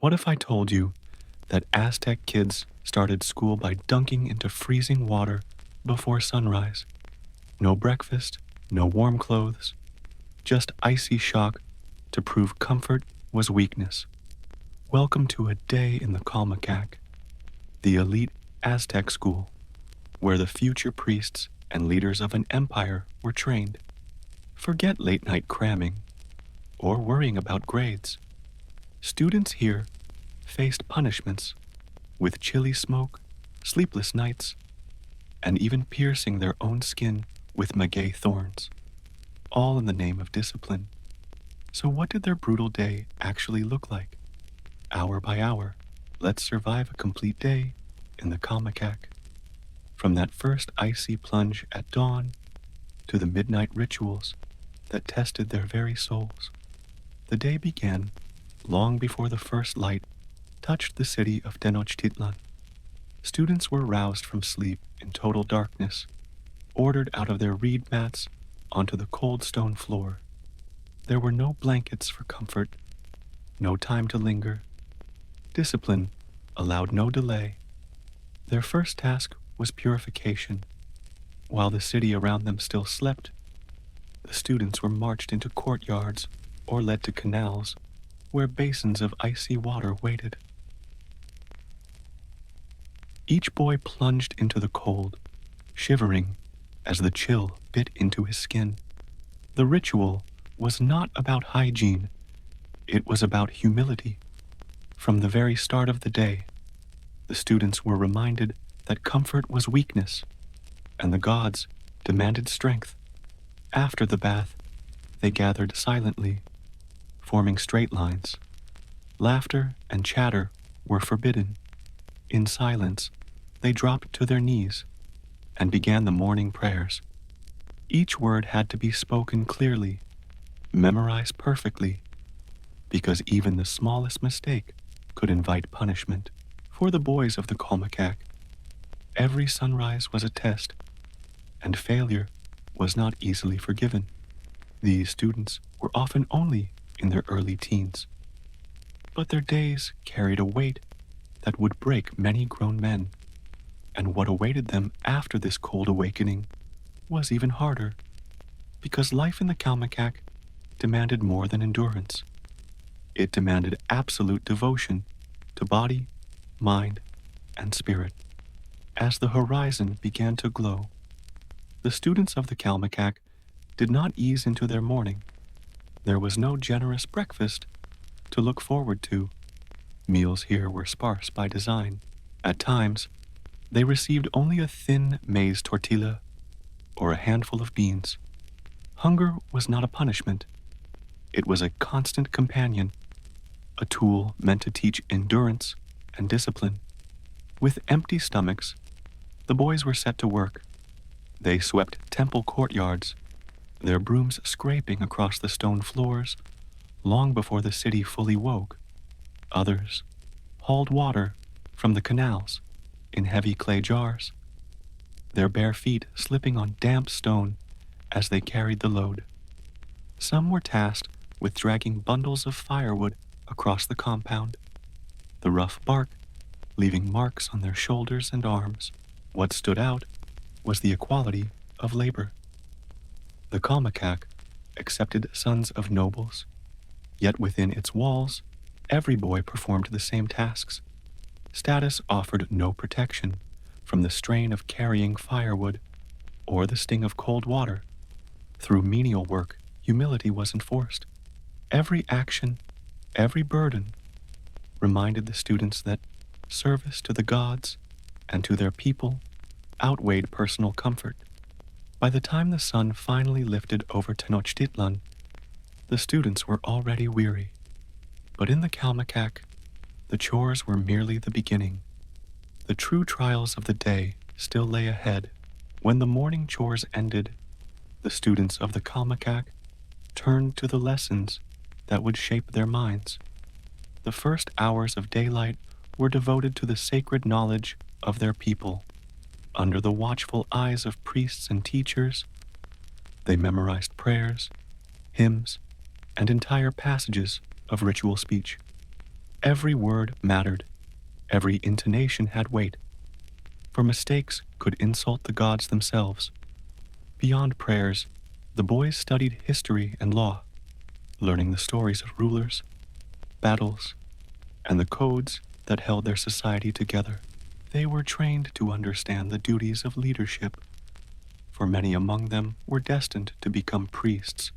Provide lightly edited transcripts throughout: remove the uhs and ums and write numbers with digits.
What if I told you that Aztec kids started school by dunking into freezing water before sunrise? No breakfast, no warm clothes, just icy shock to prove comfort was weakness. Welcome to a day in the Calmecac, the elite Aztec school, where the future priests and leaders of an empire were trained. Forget late-night cramming or worrying about grades. Students here faced punishments with chilly smoke, sleepless nights, and even piercing their own skin with maguey thorns, all in the name of discipline. So what did their brutal day actually look like? Hour by hour, let's survive a complete day in the Calmecac. From that first icy plunge at dawn to the midnight rituals that tested their very souls. The day began long before the first light touched the city of Tenochtitlan. Students were roused from sleep in total darkness, ordered out of their reed mats onto the cold stone floor. There were no blankets for comfort, no time to linger. Discipline allowed no delay. Their first task was purification. While the city around them still slept, the students were marched into courtyards or led to canals where basins of icy water waited. Each boy plunged into the cold, shivering as the chill bit into his skin. The ritual was not about hygiene, it was about humility. From the very start of the day, the students were reminded that comfort was weakness, and the gods demanded strength. After the bath, they gathered silently, forming straight lines. Laughter and chatter were forbidden. In silence, they dropped to their knees and began the morning prayers. Each word had to be spoken clearly, memorized perfectly, because even the smallest mistake could invite punishment. For the boys of the Calmecac, every sunrise was a test, and failure was not easily forgiven. These students were often only in their early teens, but their days carried a weight that would break many grown men. And what awaited them after this cold awakening was even harder, because life in the Calmecac demanded more than endurance. It demanded absolute devotion to body, mind, and spirit. As the horizon began to glow, the students of the Calmecac did not ease into their morning. There was no generous breakfast to look forward to. Meals here were sparse by design. At times, they received only a thin maize tortilla or a handful of beans. Hunger was not a punishment. It was a constant companion, a tool meant to teach endurance and discipline. With empty stomachs, the boys were set to work. They swept temple courtyards, their brooms scraping across the stone floors long before the city fully woke. Others hauled water from the canals in heavy clay jars, their bare feet slipping on damp stone as they carried the load. Some were tasked with dragging bundles of firewood across the compound, the rough bark leaving marks on their shoulders and arms. What stood out was the equality of labor. The Calmecac accepted sons of nobles, yet within its walls, every boy performed the same tasks. Status offered no protection from the strain of carrying firewood or the sting of cold water. Through menial work, humility was enforced. Every action, every burden, reminded the students that service to the gods and to their people outweighed personal comfort. By the time the sun finally lifted over Tenochtitlan, the students were already weary. But in the Calmecac, the chores were merely the beginning. The true trials of the day still lay ahead. When the morning chores ended, the students of the Calmecac turned to the lessons that would shape their minds. The first hours of daylight were devoted to the sacred knowledge of their people. Under the watchful eyes of priests and teachers, they memorized prayers, hymns, and entire passages of ritual speech. Every word mattered. Every intonation had weight, for mistakes could insult the gods themselves. Beyond prayers, the boys studied history and law, learning the stories of rulers, battles, and the codes that held their society together. They were trained to understand the duties of leadership, for many among them were destined to become priests,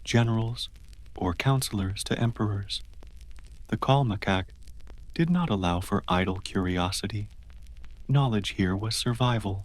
generals, or counselors to emperors. The Calmecac did not allow for idle curiosity. Knowledge here was survival,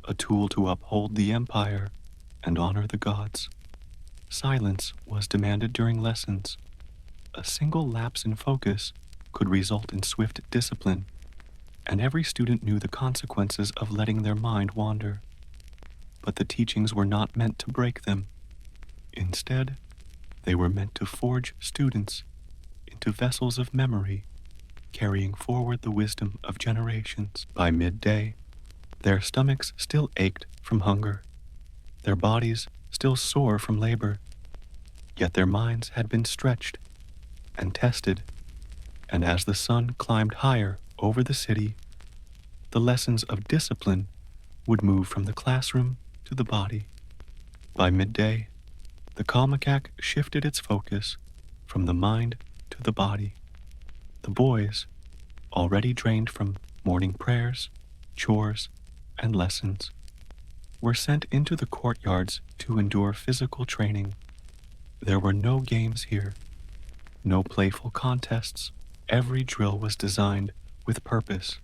a tool to uphold the empire and honor the gods. Silence was demanded during lessons. A single lapse in focus could result in swift discipline, and every student knew the consequences of letting their mind wander. But the teachings were not meant to break them. Instead, they were meant to forge students into vessels of memory, carrying forward the wisdom of generations. By midday, their stomachs still ached from hunger, their bodies still sore from labor, yet their minds had been stretched and tested, and as the sun climbed higher over the city, the lessons of discipline would move from the classroom to the body. By midday, the Calmecac shifted its focus from the mind to the body. The boys, already drained from morning prayers, chores, and lessons, were sent into the courtyards to endure physical training. There were no games here, no playful contests. Every drill was designed with purpose,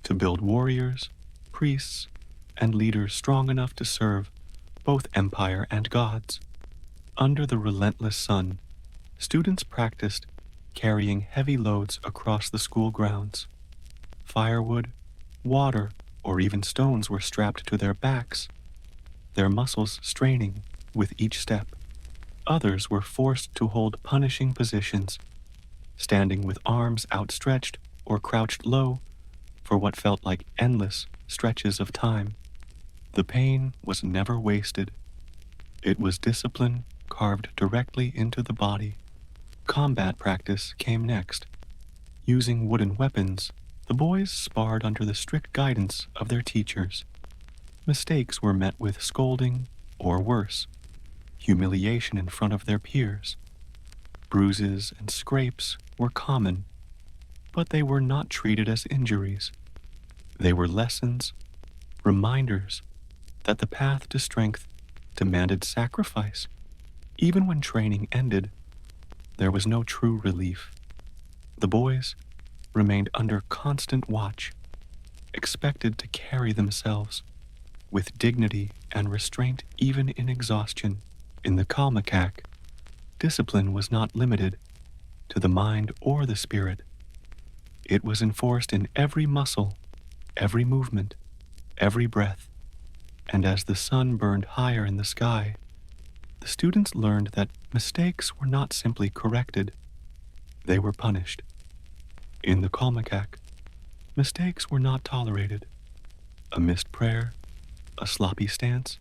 to build warriors, priests, and leaders strong enough to serve both empire and gods. Under the relentless sun, students practiced carrying heavy loads across the school grounds. Firewood, water, or even stones were strapped to their backs, their muscles straining with each step. Others were forced to hold punishing positions, standing with arms outstretched or crouched low for what felt like endless stretches of time. The pain was never wasted. It was discipline carved directly into the body. Combat practice came next. Using wooden weapons, the boys sparred under the strict guidance of their teachers. Mistakes were met with scolding, or worse, humiliation in front of their peers. Bruises and scrapes were common, but they were not treated as injuries. They were lessons, reminders that the path to strength demanded sacrifice. Even when training ended, there was no true relief. The boys remained under constant watch, expected to carry themselves with dignity and restraint even in exhaustion. In the Calmecac, discipline was not limited to the mind or the spirit. It was enforced in every muscle, every movement, every breath. And as the sun burned higher in the sky, the students learned that mistakes were not simply corrected, they were punished. In the Calmecac, mistakes were not tolerated. A missed prayer, a sloppy stance,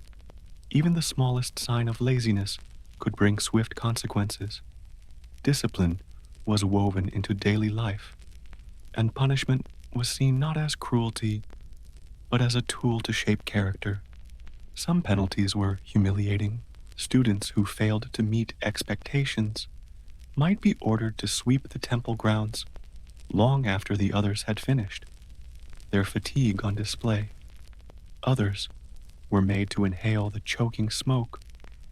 even the smallest sign of laziness could bring swift consequences. Discipline was woven into daily life, and punishment was seen not as cruelty, but as a tool to shape character. Some penalties were humiliating. Students who failed to meet expectations might be ordered to sweep the temple grounds long after the others had finished, their fatigue on display. Others were made to inhale the choking smoke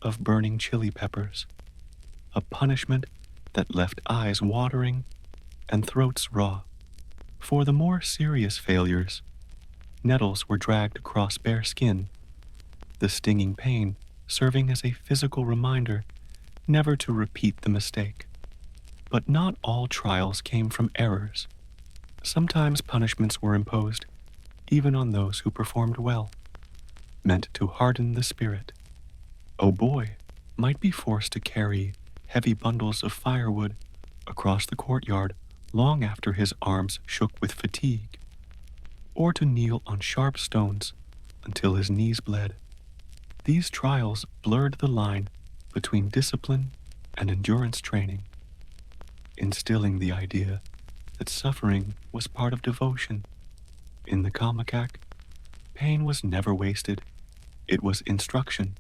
of burning chili peppers, a punishment that left eyes watering and throats raw. For the more serious failures, nettles were dragged across bare skin, the stinging pain serving as a physical reminder never to repeat the mistake. But not all trials came from errors. Sometimes punishments were imposed, even on those who performed well, meant to harden the spirit. A boy might be forced to carry heavy bundles of firewood across the courtyard long after his arms shook with fatigue, or to kneel on sharp stones until his knees bled. These trials blurred the line between discipline and endurance training. instilling the idea that suffering was part of devotion. In the Calmecac, pain was never wasted. It was instruction,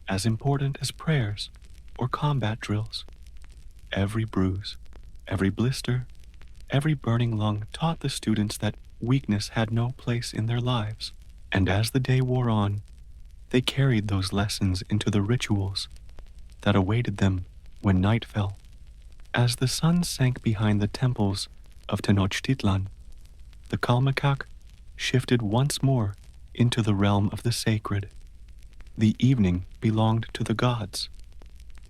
as important as prayers or combat drills. Every bruise, every blister, every burning lung taught the students that weakness had no place in their lives. And as the day wore on, they carried those lessons into the rituals that awaited them when night fell. As the sun sank behind the temples of Tenochtitlan, the Calmecac shifted once more into the realm of the sacred. The evening belonged to the gods,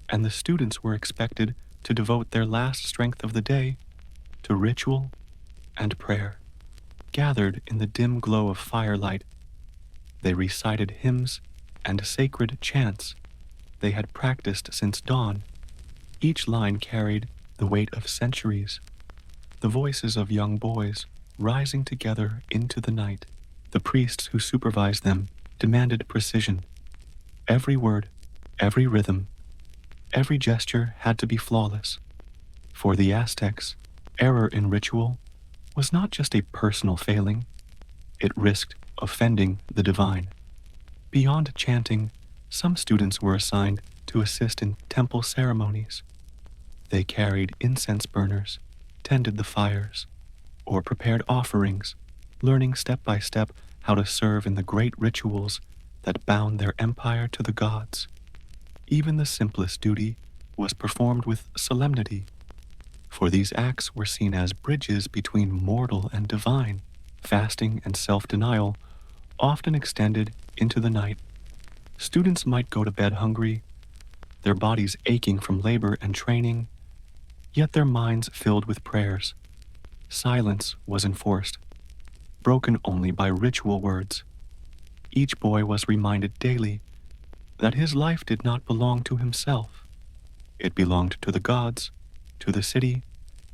and the students were expected to devote their last strength of the day to ritual and prayer. Gathered in the dim glow of firelight, they recited hymns and sacred chants they had practiced since dawn. Each line carried the weight of centuries, the voices of young boys rising together into the night. The priests who supervised them demanded precision. Every word, every rhythm, every gesture had to be flawless. For the Aztecs, error in ritual was not just a personal failing, it risked offending the divine. Beyond chanting, some students were assigned to assist in temple ceremonies. They carried incense burners, tended the fires, or prepared offerings, learning step by step how to serve in the great rituals that bound their empire to the gods. Even the simplest duty was performed with solemnity, for these acts were seen as bridges between mortal and divine. Fasting and self-denial often extended into the night. Students might go to bed hungry, their bodies aching from labor and training, yet their minds filled with prayers. Silence was enforced, broken only by ritual words. Each boy was reminded daily that his life did not belong to himself. It belonged to the gods, to the city,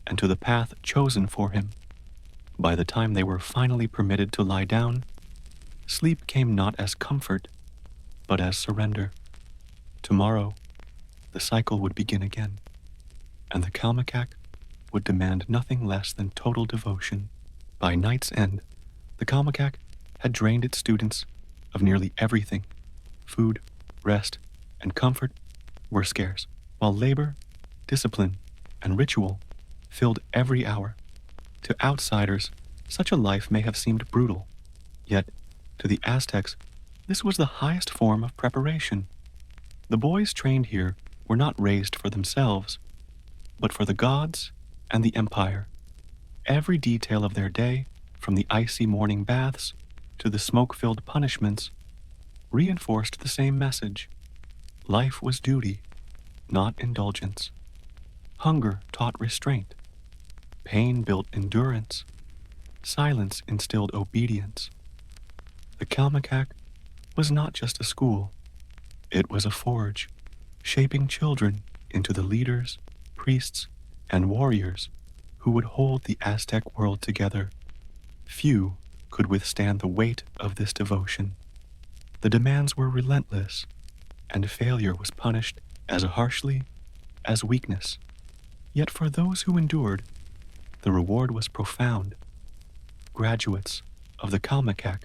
and to the path chosen for him. By the time they were finally permitted to lie down, sleep came not as comfort, but as surrender. Tomorrow, the cycle would begin again, and the Calmecac would demand nothing less than total devotion. By night's end, the Calmecac had drained its students of nearly everything. Food, rest, and comfort were scarce, while labor, discipline, and ritual filled every hour. To outsiders, such a life may have seemed brutal, yet to the Aztecs, this was the highest form of preparation. The boys trained here were not raised for themselves, but for the gods and the empire. Every detail of their day, from the icy morning baths to the smoke-filled punishments, reinforced the same message. Life was duty, not indulgence. Hunger taught restraint. Pain built endurance. Silence instilled obedience. The Calmecac was not just a school. It was a forge, shaping children into the leaders, priests, and warriors who would hold the Aztec world together. Few could withstand the weight of this devotion. The demands were relentless, and failure was punished as harshly as weakness. Yet for those who endured, the reward was profound. Graduates of the Calmecac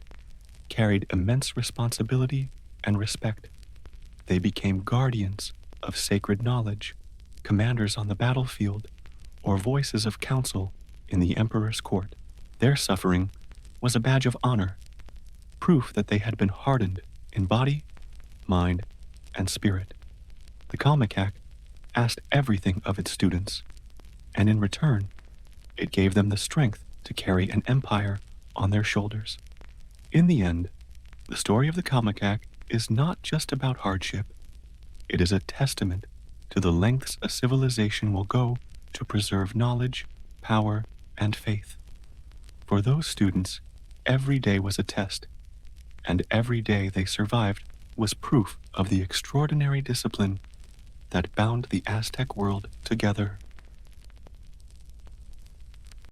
carried immense responsibility and respect. They became guardians of sacred knowledge, commanders on the battlefield, or voices of counsel in the emperor's court. Their suffering was a badge of honor, proof that they had been hardened in body, mind, and spirit. The Calmecac asked everything of its students, and in return, it gave them the strength to carry an empire on their shoulders. In the end, the story of the Calmecac is not just about hardship. It is a testament to the lengths a civilization will go to preserve knowledge, power, and faith. For those students, every day was a test, and every day they survived was proof of the extraordinary discipline that bound the Aztec world together.